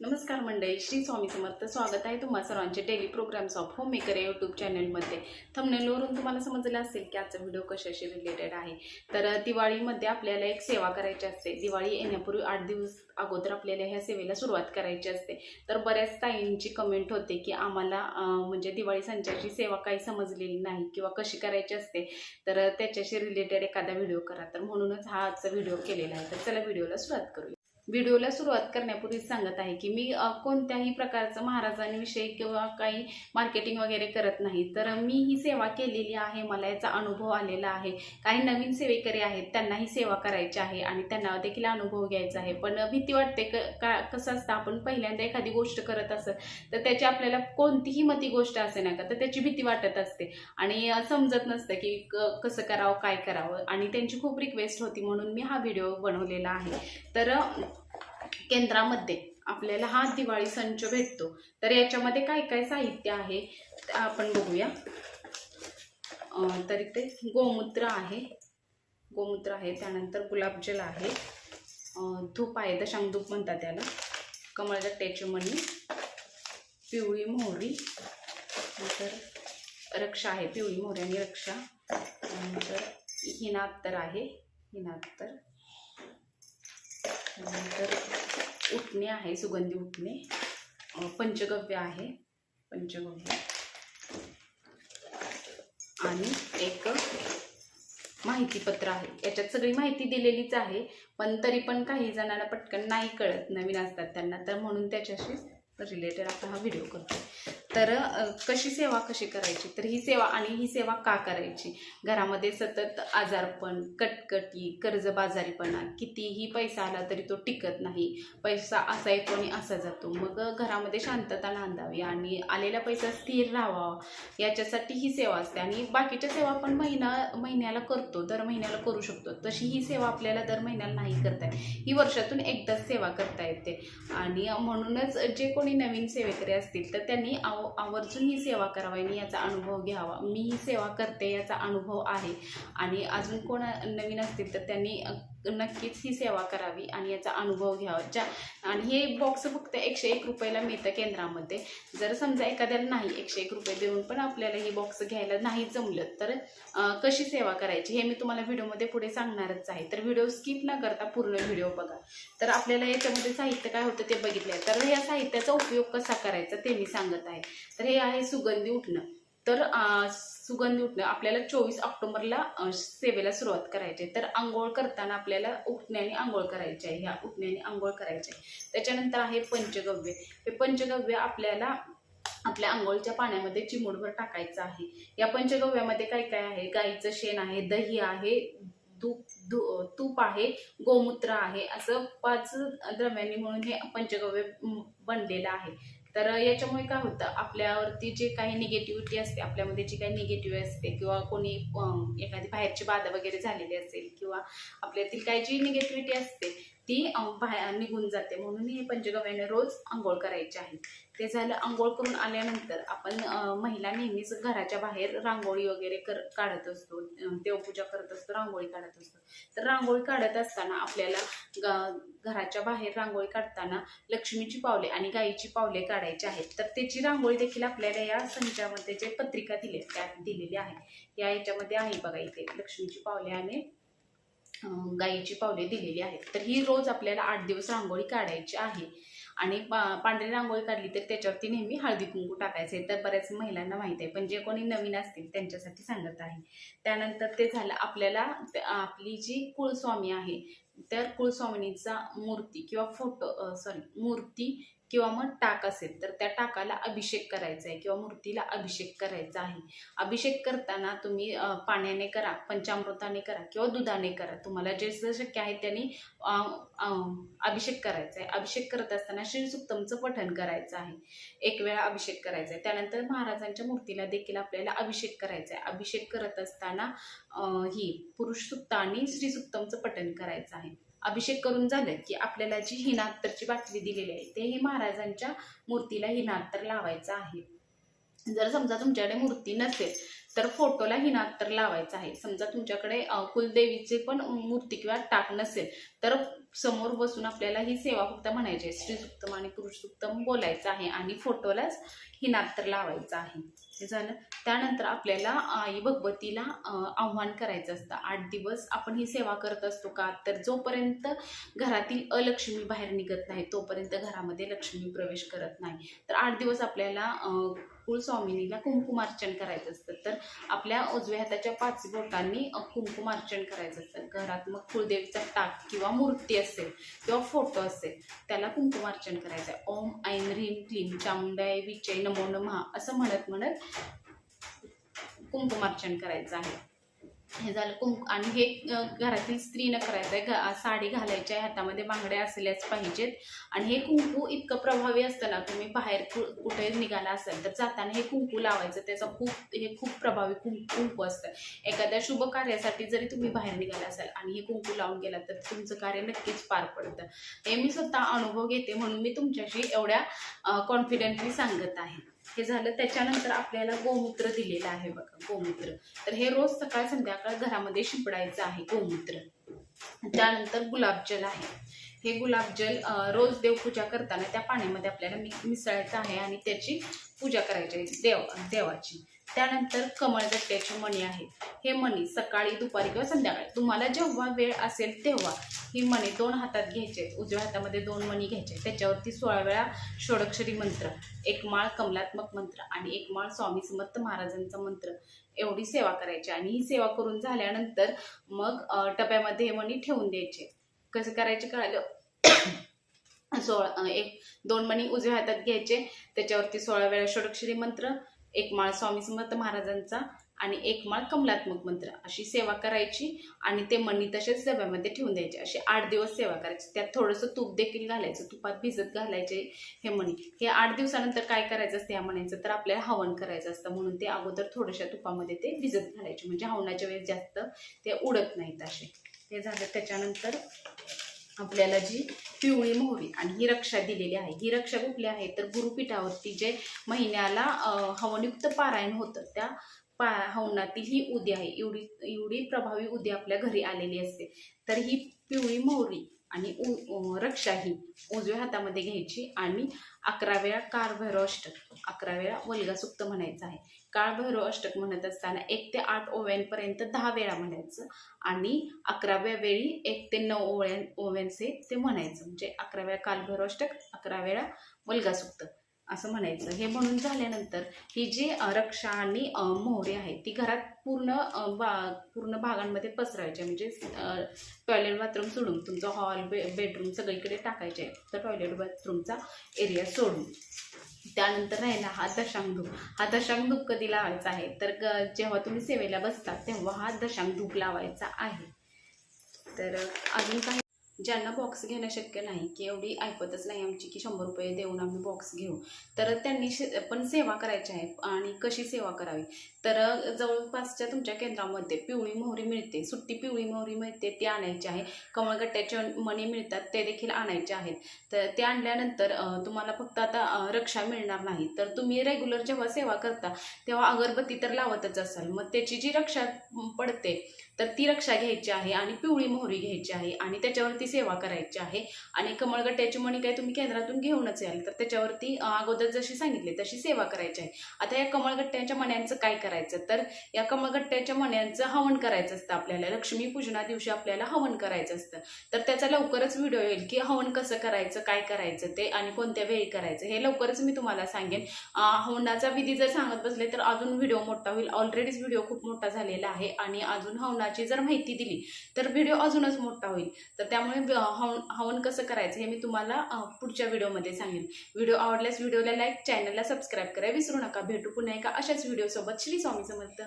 नमस्कार मंडळी, श्री स्वामी समर्थ. स्वागत आहे तुम्हा सर्वांचे daily programmes of home maker या यूट्यूब चॅनलमध्ये. थंबनेलवरून तुम्हाला समजलं असेल की आजचा व्हिडिओ कशाशी रिलेटेड आहे. तर दिवाळीमध्ये आपल्याला एक सेवा करायची असते. दिवाळी येण्यापूर्वी 8 दिवस अगोदर आपल्याला ह्या सेवेला सुरुवात करायची असते. तर बऱ्याच ताईंची कमेंट होते की आम्हाला म्हणजे दिवाळी संचाची सेवा काही समजलेली नाही किंवा कशी करायची असते, तर त्याच्याशी रिलेटेड एखादा व्हिडिओ करा. तर म्हणूनच हा आजचा व्हिडिओ केलेला आहे. तर चला व्हिडिओला सुरुवात करूया. व्हिडिओला सुरुवात करण्यापूर्वी सांगत आहे की मी कोणत्याही प्रकारचं महाराजांविषयी किंवा काही मार्केटिंग वगैरे करत नाही. तर मी ही सेवा केलेली आहे, मला याचा अनुभव आलेला आहे. काही नवीन सेवेकरी आहेत, त्यांना ही सेवा करायची आहे आणि त्यांना देखील अनुभव घ्यायचा आहे. पण भीती वाटते कसं असतं, आपण पहिल्यांदा एखादी गोष्ट करत असत तर त्याची आपल्याला कोणतीही मती गोष्ट असे ना का, तर त्याची भीती वाटत असते आणि समजत नसतं की कसं करावं, काय करावं. आणि त्यांची खूप रिक्वेस्ट होती म्हणून मी हा व्हिडिओ बनवलेला आहे. तर केंद्रामध्ये आपल्याला हा दिवाळी संच भेटतो. तर याच्यामध्ये काय काय साहित्य आहे आपण बघूया. तर इथे गोमूत्र आहे, त्यानंतर गुलाबजल आहे, धूप आहे, दशांग धूप म्हणतात त्याला, कमळगट्ट्याची मणी, पिवळी मोहरी, नंतर रक्षा आहे, पिवळी मोहरी आणि रक्षा, नंतर हिनात्तर आहे, नंतर उटणे आहे, सुगंधी उटणे, पंचगव्य आहे, आणि एक माहितीपत्र आहे. याच्यात सगळी माहिती दिलेलीच आहे, पण तरी पण काही जणांना पटकन नाही कळत, नवीन असतात त्यांना, तर म्हणून त्याच्याशी रिलेटेड आपण हा व्हिडिओ करतो. तर कशी सेवा करायची, तर ही सेवा का करायची. घरामध्ये सतत आजारपण, कटकटी, कर्जबाजारीपणा, कितीही पैसा आला तरी तो टिकत नाही. पैसा असा येतो आणि असा जातो. मग घरामध्ये शांतता नांदावी आणि आलेला पैसा स्थिर राहावा, याच्यासाठी ही सेवा असते. आणि बाकीच्या सेवा आपण महिन्याला करतो, दर महिन्याला करू शकतो. तशी ही सेवा आपल्याला दर महिन्याला नाही करता येत, ही वर्षातून एकदाच सेवा करता येते. आणि म्हणूनच जे कोणी नवीन सेवेकरी असतील तर त्यांनी आवर्जून ही सेवा करावी आणि याचा अनुभव घ्यावा. मी ही सेवा करते, याचा अनुभव आहे. आणि अजून कोण नवीन असतील तर त्यांनी नक्कीच ही सेवा करावी आणि याचा अनुभव घ्यावा. आणि हे बॉक्स फक्त 101 रुपयाला मिळतं केंद्रामध्ये. जर समजा एखाद्याला नाही 101 रुपये देऊन पण आपल्याला हे बॉक्स घ्यायला नाही जमलं तर कशी सेवा करायची हे मी तुम्हाला व्हिडिओमध्ये पुढे सांगणारच आहे. तर व्हिडिओ स्किप न करता पूर्ण व्हिडिओ बघा. तर आपल्याला याच्यामध्ये साहित्य काय होतं ते बघितलं. तर या साहित्याचा उपयोग कसा करायचा ते मी सांगत आहे. तर हे आहे सुगंधी उटणं. तर सुगंधी उटणं आपल्याला 24 ऑक्टोबरला सेवेला सुरुवात करायची आहे. तर आंघोळ करताना आपल्याला उटण्याने आंघोळ करायची आहे, ह्या उटण्याने आंघोळ करायची आहे. त्याच्यानंतर आहे पंचगव्य. हे पंचगव्य आपल्याला आपल्या आंघोळच्या पाण्यामध्ये चिमूटभर टाकायचं आहे. या पंचगव्यामध्ये काय काय आहे, गाईचं शेण आहे, दही आहे, तूप आहे, गोमूत्र आहे, असं 5 द्रव्यांनी म्हणून हे पंचगव्य बनलेलं आहे. तर याच्यामुळे काय होतं, आपल्यावरती जे काही निगेटिव्हिटी असते, आपल्यामध्ये जी काही निगेटिव्ह असते, किंवा कोणी एखादी बाहेरची बाधा वगैरे झालेली असेल, किंवा आपल्यातील काही जी निगेटिव्हिटी असते ती बाहेर निघून जाते. म्हणून हे पंचगव्याने रोज आंघोळ करायची आहे. ते झालं. आंघोळ करून आल्यानंतर आपण महिला नेहमीच घराच्या बाहेर रांगोळी वगैरे काढत असतो, देवपूजा करत असतो, रांगोळी काढत असतो. तर रांगोळी काढत असताना आपल्याला घराच्या बाहेर रांगोळी काढताना लक्ष्मीची पावले आणि गायीची पावले काढायची आहेत. तर त्याची रांगोळी देखील आपल्याला या संचामध्ये जे पत्रिका दिलेली आहे, या याच्यामध्ये आहे बघा. इथे लक्ष्मीची पावले आणि गायीची पावले दिलेली आहेत. तर ही रोज आपल्याला 8 दिवस रांगोळी काढायची आहे. आणि पांढरी रांगोळी काढली तर त्याच्यावरती नेहमी हळदी कुंकू टाकायचं आहे. तर बऱ्याच महिलांना माहिती आहे, पण जे कोणी नवीन असतील त्यांच्यासाठी सांगत आहे. त्यानंतर ते झालं. आपल्याला आपली जी कुळस्वामी आहे तर कुळस्वामिनीचा मूर्ती किंवा मूर्ती किंवा मग टाक असेल तर त्या टाकाला अभिषेक करायचा आहे, किंवा मूर्तीला अभिषेक करायचा आहे. अभिषेक करताना तुम्ही पाण्याने करा, पंचामृताने करा किंवा दुधाने करा. तुम्हाला जे शक्य आहे त्यांनी अभिषेक करायचा आहे. अभिषेक करत असताना श्रीसुक्तमचं पठण करायचं आहे. एक वेळा अभिषेक करायचा आहे. त्यानंतर महाराजांच्या मूर्तीला देखील आपल्याला अभिषेक करायचा आहे. अभिषेक करत असताना ही पुरुष सुक्त आणि श्रीसुक्तमचं पठण करायचं आहे. अभिषेक करून झालं की आपल्याला जी हिनात्तरची बाटली दिलेली आहे ते ही महाराजांच्या मूर्तीला हिनात्तर लावायचं आहे. जर समजा तुमच्याकडे मूर्ती नसेल तर फोटोला हिनात्तर लावायचं आहे. समजा तुमच्याकडे कुलदेवीचे पण मूर्ती किंवा टाक नसेल तर समोर बसून आपल्याला ही सेवा फक्त म्हणायची आहे. स्त्री सुक्तम आणि पुरुष सुक्तम बोलायचं आहे आणि फोटोलाच ही नात्र लावायचं आहे. हे झालं. त्यानंतर आपल्याला आई भगवतीला आव्हान करायचं असतं. 8 दिवस आपण ही सेवा करत असतो का, तर जोपर्यंत घरातील अलक्ष्मी बाहेर निघत नाही तोपर्यंत घरामध्ये लक्ष्मी प्रवेश करत नाही. तर 8 दिवस आपल्याला कुलस्वामिनीला कुंकुमार्चन करायचं असतं. तर आपल्या उजव्या हाताच्या 5 बोटांनी कुंकुमार्चन करायचं असतं. घरात मग कुलदेवीचा टाक किंवा मूर्ती असेल किंवा फोटो असेल त्याला कुंकुमार्चन करायचं आहे. ओम ऐं ह्रीं क्लीं चामुंडाय विचय नमो नमः असं म्हणत म्हणत कुंकुमार्चन करायचं आहे. हे झालं आणि हे घरातील स्त्रीनं करायचं आहे. साडी घालायची आहे, हातामध्ये बांगड्या असल्याच पाहिजेत. आणि हे कुंकू इतकं प्रभावी असतं ना, तुम्ही बाहेर कुठे निघाला असाल तर जाताना हे कुंकू लावायचं. त्याचं खूप प्रभावी कुंकू असतं. एखाद्या शुभ कार्यासाठी जरी तुम्ही बाहेर निघाला असाल आणि हे कुंकू लावून गेला तर तुमचं कार्य नक्कीच पार पडतं. हे मी स्वतः अनुभव घेते म्हणून मी तुमच्याशी एवढ्या कॉन्फिडेंटली सांगत आहे. हे झालं. त्याच्यानंतर आपल्याला गोमूत्र दिलेलं आहे बघा, गोमूत्र. तर हे रोज सकाळ संध्याकाळ घरामध्ये शिंपडायचं आहे गोमूत्र. त्यानंतर गुलाबजल आहे. हे गुलाबजल रोज देवपूजा करताना त्या पाण्यामध्ये आपल्याला मिसळायचं आहे आणि त्याची पूजा करायची आहे देवाची. त्यानंतर कमळगट्ट्याची मणी आहे. हे मणी सकाळी दुपारी किंवा संध्याकाळी तुम्हाला जेव्हा वेळ असेल तेव्हा ही मणी 2 हातात घ्यायचे. उजव्या हातामध्ये 2 मणी घ्यायचे. त्याच्यावरती 16 वेळा षोडक्षरी मंत्र, 1 माळ कमलात्मक मंत्र आणि 1 माळ स्वामी समर्थ महाराजांचा मंत्र एवढी सेवा करायची. आणि ही सेवा करून झाल्यानंतर मग टप्यामध्ये हे मणी ठेवून द्यायचे. कसं करायचे कळालं? 2 मणी उजव्या हातात घ्यायचे, त्याच्यावरती 16 वेळा षोडक्षरी मंत्र, 1 माळ स्वामी समर्थ महाराजांचा आणि 1 माळ कमलात्मक मंत्र अशी सेवा करायची. आणि ते मणी तसेच डब्यामध्ये ठेवून द्यायचे. अशी 8 दिवस सेवा करायची. त्यात थोडंसं तूप देखील घालायचं, तुपात भिजत घालायचे हे मणी. हे 8 दिवसानंतर काय करायचं असतं या मण्यांचं, तर आपल्याला हवन करायचं असतं म्हणून ते अगोदर थोड्याशा तुपामध्ये ते भिजत घालायचे, म्हणजे हवनाच्या वेळेस जास्त ते उडत नाहीत असे. हे झालं. त्याच्यानंतर आपल्याला जी पिवळी मोहरी आणि ही रक्षा दिलेली आहे. ही रक्षा कुठली आहे, तर गुरुपीठावरती जे महिन्याला हवनयुक्त पारायण होतं त्या हवनातील ही उदी आहे. एवढी प्रभावी उदी आपल्या घरी आलेली असते. तर ही पिवळी मोहरी आणि रक्षा ही उजव्या हातामध्ये घ्यायची आणि 11 वेळा काळभैरव अष्टक, 11 वेळा वल्गा सुक्त म्हणायचं आहे. काळभैरव अष्टक म्हणत असताना 1 ते 8 ओव्यांपर्यंत 10 वेळा म्हणायचं आणि 11व्या वेळी 1 ते 9 ओव्यांचे ते म्हणायचं. म्हणजे 11 वेळा काळभैरव अष्टक, 11 वेळा वल्गा सुक्त असं म्हणायचं. हे म्हणून झाल्यानंतर ही जी रक्षा आणि मोहरी आहे ती घरात पूर्ण भागांमध्ये पसरायच्या. म्हणजे टॉयलेट बाथरूम सोडून तुमचा हॉल बेडरूम सगळीकडे टाकायचे आहे. तर टॉयलेट बाथरूमचा एरिया सोडून. त्यानंतर राहिला हा दशांग धूप. हा दशांग धूप कधी लावायचा आहे, तर जेव्हा तुम्ही सेवेला बसता तेव्हा हा दशांग धूप लावायचा आहे. तर अजून काही ज्यांना बॉक्स घेणं शक्य नाही, की एवढी ऐपतच नाही आमची की 100 रुपये देऊन आम्ही बॉक्स घेऊ, तर त्यांनी पण सेवा करायची आहे. आणि कशी सेवा करावी, तर जवळपासच्या तुमच्या केंद्रामध्ये पिवळी मोहरी मिळते, सुट्टी पिवळी मोहरी मिळते, ती आणायची आहे. कमळगट्ट्याचे मणी मिळतात, ते देखील आणायचे आहेत. तर ते आणल्यानंतर तुम्हाला फक्त आता रक्षा मिळणार नाही, तर तुम्ही रेग्युलर जेव्हा सेवा करता तेव्हा अगरबत्ती तर लावतच असाल. मग त्याची जी रक्षा पडते तर ती रक्षा घ्यायची आहे आणि पिवळी मोहरी घ्यायची आहे आणि त्याच्यावरती सेवा करायची आहे. आणि कमळगट्ट्याची मणी काही तुम्ही केंद्रातून घेऊनच याल, तर त्याच्यावरती अगोदर जशी सांगितली तशी सेवा करायची आहे. आता या कमळगट्ट्याच्या मण्यांचं काय करायचं, तर या कमळगट्ट्याच्या मण्यांचं हवन करायचं असतं आपल्याला. लक्ष्मीपूजना दिवशी आपल्याला हवन करायचं असतं. तर त्याचा लवकरच व्हिडिओ येईल की हवन कसं करायचं, काय करायचं ते आणि कोणत्या वेळी करायचं, हे लवकरच मी तुम्हाला सांगेन. हवनाचा विधी जर सांगत बसले तर अजून व्हिडिओ मोठा होईल. ऑलरेडीच व्हिडिओ खूप मोठा झालेला आहे आणि अजून हवनाची जर माहिती दिली तर व्हिडिओ अजूनच मोठा होईल. तर त्यामुळे हवन कसं करायचं हे मी तुम्हाला पुढच्या व्हिडिओमध्ये सांगेन. व्हिडिओ आवडल्यास व्हिडिओला लाईक, चॅनलला सबस्क्राईब करायला विसरू नका. भेटू पुन्हा एका अशाच व्हिडिओसोबत. श्री स्वामी समर्थ.